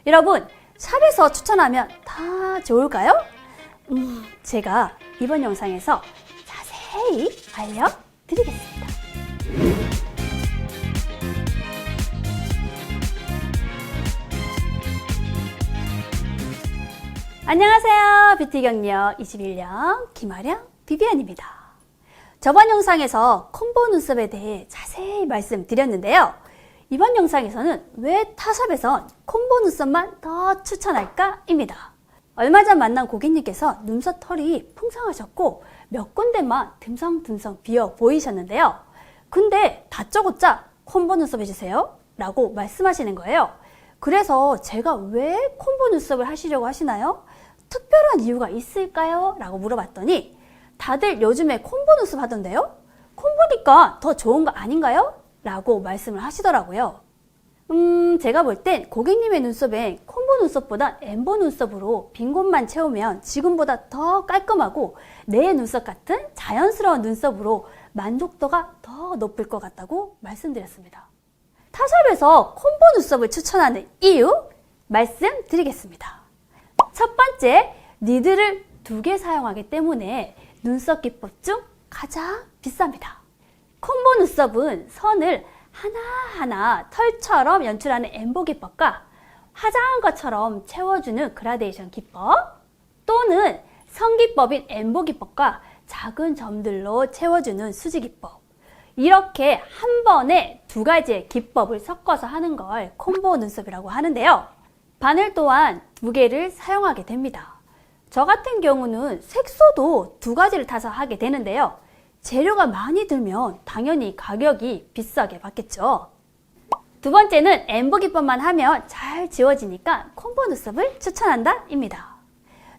여러분, 샵에서 추천하면 다 좋을까요? 제가 이번 영상에서 자세히 알려드리겠습니다. 안녕하세요. 뷰티 경력 21년 김아령 비비안입니다. 저번 영상에서 콤보 눈썹에 대해 자세히 말씀드렸는데요. 이번 영상에서는 왜 타샵에선 콤보 눈썹만 더 추천할까? 입니다. 얼마 전 만난 고객님께서 눈썹 털이 풍성하셨고 몇 군데만 듬성듬성 비어 보이셨는데요. 근데 다짜고짜 콤보 눈썹 해주세요 라고 말씀하시는 거예요. 그래서 제가 왜 콤보 눈썹을 하시려고 하시나요? 특별한 이유가 있을까요? 라고 물어봤더니 다들 요즘에 콤보 눈썹 하던데요? 콤보니까 더 좋은 거 아닌가요? 라고 말씀을 하시더라고요. 제가 볼 땐 고객님의 눈썹엔 콤보 눈썹보다 엠보 눈썹으로 빈 곳만 채우면 지금보다 더 깔끔하고 내 눈썹 같은 자연스러운 눈썹으로 만족도가 더 높을 것 같다고 말씀드렸습니다. 타샵에서 콤보 눈썹을 추천하는 이유 말씀드리겠습니다. 첫 번째, 니드를 2개 사용하기 때문에 눈썹 기법 중 가장 비쌉니다. 콤보 눈썹은 선을 하나하나 털처럼 연출하는 엠보 기법과 화장한 것처럼 채워주는 그라데이션 기법, 또는 선 기법인 엠보 기법과 작은 점들로 채워주는 수지 기법, 이렇게 한 번에 2가지의 기법을 섞어서 하는 걸 콤보 눈썹이라고 하는데요. 바늘 또한 2개를 사용하게 됩니다. 저 같은 경우는 색소도 2가지를 타서 하게 되는데요. 재료가 많이 들면 당연히 가격이 비싸게 받겠죠. 두 번째는 엠보 기법만 하면 잘 지워지니까 콤보 눈썹을 추천한다 입니다.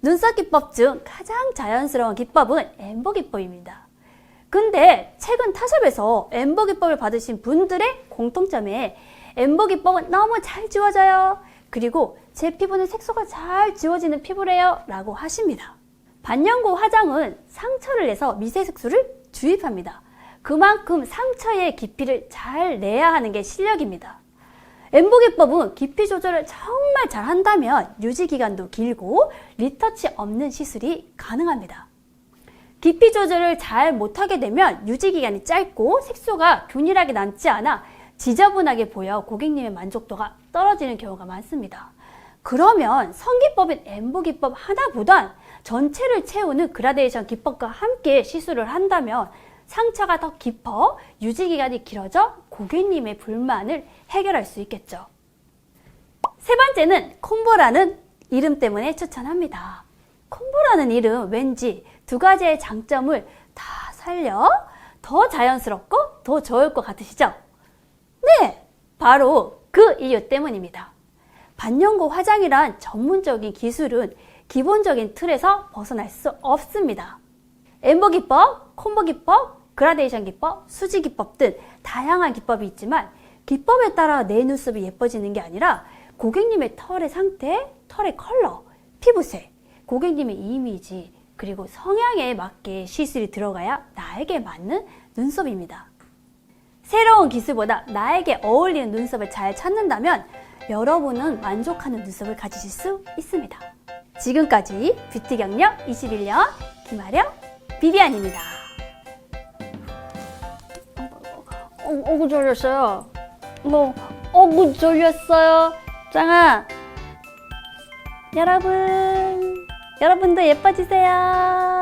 눈썹 기법 중 가장 자연스러운 기법은 엠보 기법입니다. 근데 최근 타샵에서 엠보 기법을 받으신 분들의 공통점에 엠보 기법은 너무 잘 지워져요. 그리고 제 피부는 색소가 잘 지워지는 피부래요 라고 하십니다. 반영구 화장은 상처를 내서 미세 색소를 주입합니다. 그만큼 상처의 깊이를 잘 내야 하는 게 실력입니다. 엠보 기법은 깊이 조절을 정말 잘 한다면 유지 기간도 길고 리터치 없는 시술이 가능합니다. 깊이 조절을 잘 못하게 되면 유지 기간이 짧고 색소가 균일하게 남지 않아 지저분하게 보여 고객님의 만족도가 떨어지는 경우가 많습니다. 그러면 선기법인 엠보 기법 하나보단 전체를 채우는 그라데이션 기법과 함께 시술을 한다면 상처가 더 깊어 유지기간이 길어져 고객님의 불만을 해결할 수 있겠죠. 세 번째는 콤보라는 이름 때문에 추천합니다. 콤보라는 이름 왠지 2가지의 장점을 다 살려 더 자연스럽고 더 좋을 것 같으시죠? 네, 바로 그 이유 때문입니다. 반영구 화장이란 전문적인 기술은 기본적인 틀에서 벗어날 수 없습니다. 엠보 기법, 콤보 기법, 그라데이션 기법, 수지 기법 등 다양한 기법이 있지만 기법에 따라 내 눈썹이 예뻐지는 게 아니라 고객님의 털의 상태, 털의 컬러, 피부색, 고객님의 이미지, 그리고 성향에 맞게 시술이 들어가야 나에게 맞는 눈썹입니다. 새로운 기술보다 나에게 어울리는 눈썹을 잘 찾는다면 여러분은 만족하는 눈썹을 가지실 수 있습니다. 지금까지 뷰티 경력 21년 김아령 비비안입니다. 어구 졸렸어요. 어구 졸렸어요. 짱아, 여러분도 예뻐지세요.